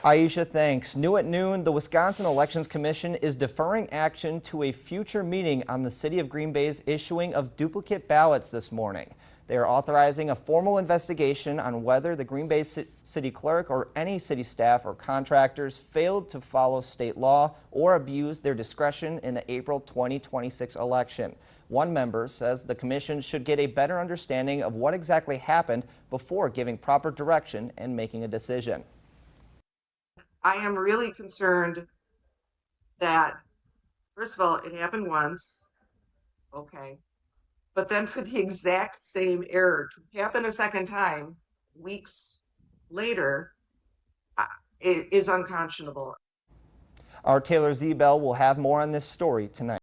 Aisha, thanks. New at noon, the Wisconsin Elections Commission is deferring action to a future meeting on the City of Green Bay's issuing of duplicate ballots this morning. They are authorizing a formal investigation on whether the Green Bay city clerk or any city staff or contractors failed to follow state law or abused their discretion in the April 2026 election. One member says the commission should get a better understanding of what exactly happened before giving proper direction and making a decision. I am really concerned that, first of all, it happened once, okay, but then for the exact same error to happen a second time, weeks later, it is unconscionable. Our Taylor Zebel will have more on this story tonight.